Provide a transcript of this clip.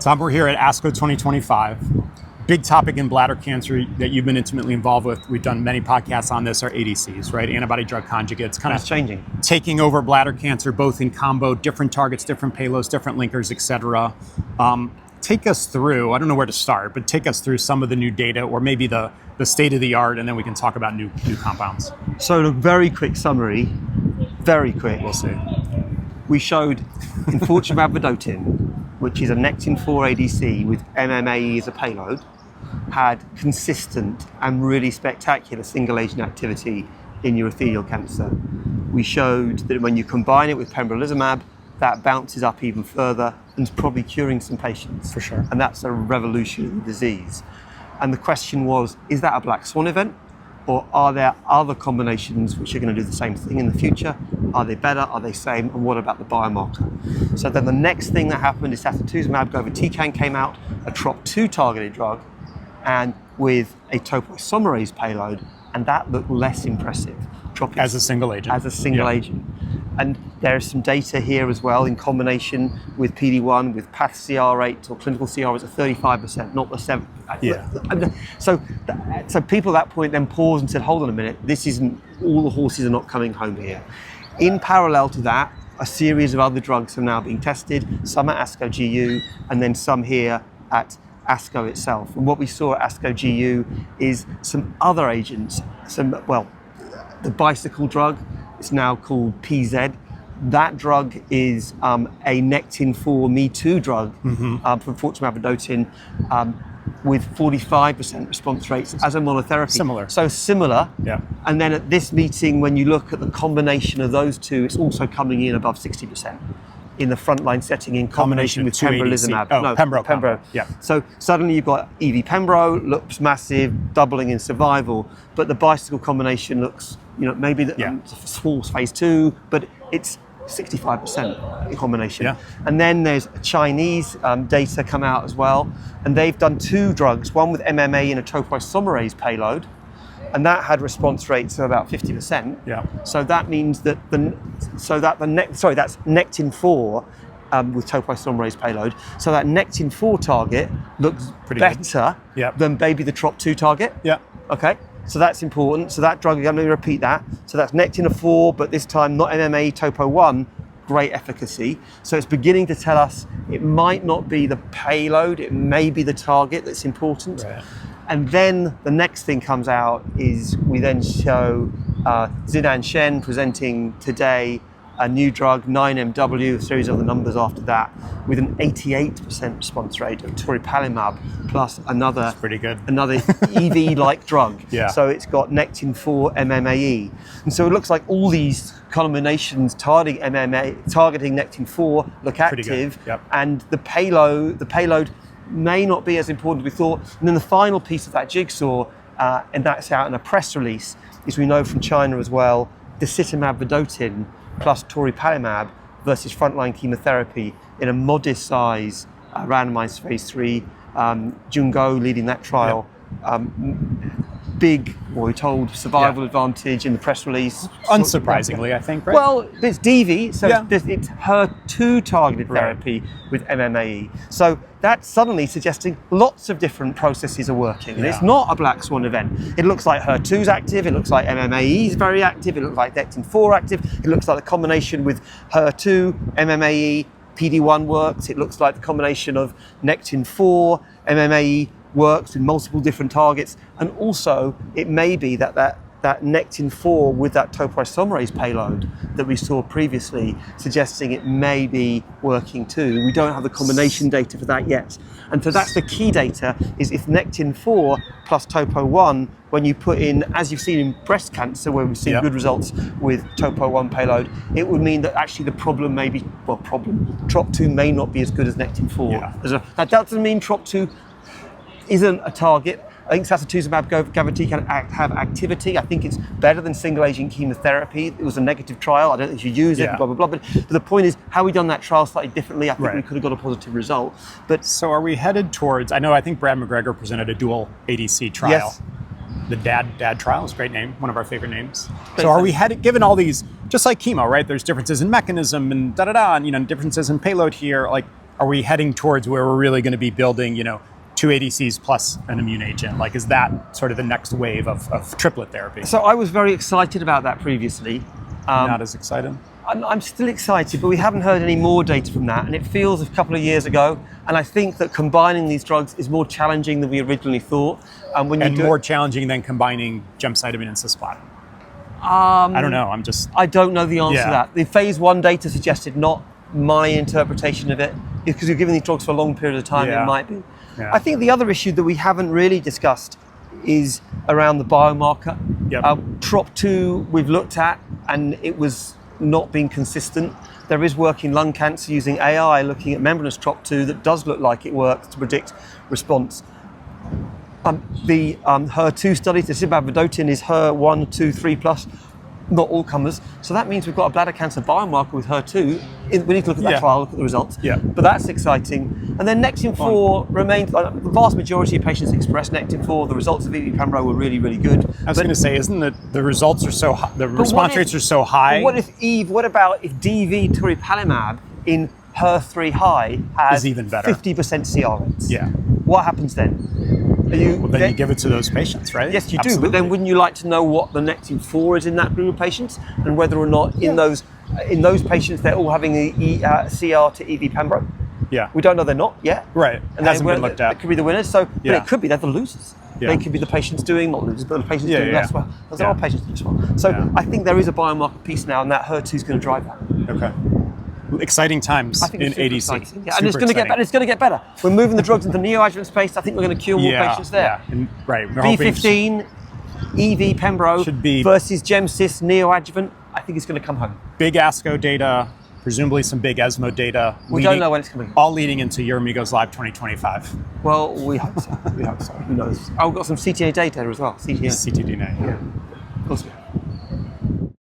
Tom, we're here at ASCO 2025. Big topic in bladder cancer that you've been intimately involved with. We've done many podcasts on this, are ADCs, right? Antibody drug conjugates, kind of changing, taking over bladder cancer, both in combo, different targets, different payloads, different linkers, et cetera. Take us through, I don't know where to start, but take us through some of the new data or maybe the state of the art, and then we can talk about new compounds. So a very quick summary, very quick. We'll see. We showed enfortumab vedotin, which is a Nectin-4 ADC with MMAE as a payload, had consistent and really spectacular single agent activity in urothelial cancer. We showed that when you combine it with pembrolizumab, that bounces up even further and is probably curing some patients. For sure. And that's a revolution in the disease. And the question was, is that a black swan event? Or are there other combinations which are going to do the same thing in the future? Are they better? Are they same? And what about the biomarker? So then the next thing that happened is sacituzumab govitecan came out, a TROP2 targeted drug, and with a topoisomerase payload, and that looked less impressive. As a single agent. As a single agent. And there is some data here as well in combination with PD-1 with path CR rate or clinical CR rates of 35%, not the 7. Yeah. So people at that point then paused and said, hold on a minute, this isn't, all the horses are not coming home here. In parallel to that, a series of other drugs are now being tested, some at ASCO GU and then some here at ASCO itself. And what we saw at ASCO GU is some other agents, the bicycle drug, it's now called PZ. That drug is a Nectin-4 Me-Too drug from enfortumab vedotin with 45% response rates as a monotherapy. Similar. So similar. Yeah. And then at this meeting, when you look at the combination of those two, it's also coming in above 60% in the frontline setting in combination with pembrolizumab. Pembro. Yeah. So suddenly you've got EV Pembro, looks massive, doubling in survival, but the bicycle combination looks, maybe it's a small phase 2, but it's 65% in combination. Yeah. And then there's Chinese data come out as well, and they've done 2 drugs, one with MMA and a topoisomerase payload, and that had response rates of about 50%. Yeah. So that means that that's Nectin-4 with topoisomerase payload. So that Nectin-4 target looks pretty better Yep. than maybe the TROP2 target. Yeah. Okay. So that's important. So that drug, I'm going to repeat that. So that's Nectin-4, but this time not MMA, Topo1, great efficacy. So it's beginning to tell us it might not be the payload, it may be the target that's important. Right. And then the next thing comes out is we then show Zidan Shen presenting today a new drug, 9MW, a series of the numbers after that, with an 88% response rate of toripalimab plus another pretty good. Another EV-like drug. Yeah. So it's got Nectin-4 MMAE. And so it looks like all these combinations targeting Nectin-4 look active. Yep. And the payload may not be as important as we thought. And then the final piece of that jigsaw, and that's out in a press release, is we know from China as well, disitamab vedotin plus toripalimab versus frontline chemotherapy in a modest size randomized phase 3. Jungo leading that trial. Big, we're told, survival advantage in the press release. Unsurprisingly, I think, right? Well, it's DV, so Yeah. it's HER2 targeted therapy with MMAE. So that's suddenly suggesting lots of different processes are working. And it's not a black swan event. It looks like HER2's active, it looks like MMAE is very active, it looks like Nectin-4 active, it looks like the combination with HER2, MMAE, PD-1 works, it looks like the combination of Nectin-4, MMAE works in multiple different targets, and also it may be that Nectin-4 with that topoisomerase payload that we saw previously, suggesting it may be working too. We don't have the combination data for that yet. And so that's the key data, is if Nectin-4 plus Topo1, when you put in, as you've seen in breast cancer, where we've seen good results with Topo1 payload, it would mean that actually the problem may be, TROP2 may not be as good as Nectin-4. Yeah. That doesn't mean TROP2 isn't a target. I think sacituzumab govitecan can have activity. I think it's better than single agent chemotherapy. It was a negative trial. I don't think you should use it, blah, blah, blah. But the point is, how we done that trial slightly differently, I think we could have got a positive result. But so are we headed towards, I think Brad McGregor presented a dual ADC trial. Yes. The DAD trial is a great name, one of our favorite names. So are we headed, given all these, just like chemo, right? There's differences in mechanism and and differences in payload here. Like, are we heading towards where we're really going to be building, 2 ADCs plus an immune agent? Like, is that sort of the next wave of triplet therapy? So I was very excited about that previously. Not as excited? I'm still excited, but we haven't heard any more data from that, and it feels a couple of years ago. And I think that combining these drugs is more challenging than we originally thought. And more challenging than combining gemcitabine and cisplatin. I don't know. I don't know the answer to that. The phase 1 data suggested not. My interpretation of it, because you're giving these drugs for a long period of time, it might be. Yeah. I think the other issue that we haven't really discussed is around the biomarker. Yep. TROP2 we've looked at, and it was not being consistent. There is work in lung cancer using AI looking at membranous TROP2 that does look like it works to predict response. The HER2 studies, the Sibab vedotin is HER1, 2, 3 plus, not all comers. So that means we've got a bladder cancer biomarker with HER2. We need to look at that trial, look at the results. Yeah. But that's exciting. And then Nectin-4 remains, the vast majority of patients express Nectin-4. The results of EV-Pembro were really, really good. I was going to say, isn't it the results are so high, the response rates are so high? But what about if DV toripalimab in HER3 high has is even better. 50% CR rates? Yeah. What happens then? Then you give it to those patients, right? Yes, you Absolutely. do. But then wouldn't you like to know what the Nectin-4 is in that group of patients, and whether or not in those patients they're all having a CR to EV-Pembro? Yeah. We don't know they're not yet. Right. And hasn't been looked at. It could be the winners. So, but it could be they're the losers. Yeah. They could be the patients doing, not losers, but the patients doing less well. Because there are patients doing less well. So I think there is a biomarker piece now, and that HER2 is going to drive that. Okay. Exciting times in ADC. Yeah, and it's going to get better. It's going to get better. We're moving the drugs into the neoadjuvant space. I think we're going to cure more patients there. Yeah. And, right. We're B15, EV Pembro should be versus GemCis neoadjuvant. I think it's going to come home. Big ASCO data, presumably some big ESMO data. We don't know when it's coming. All leading into Uromigos Live 2025. Well, we hope so. We hope so. Who knows? Oh, we've got some CTA data as well. CTDNA. Yeah. Of course we have.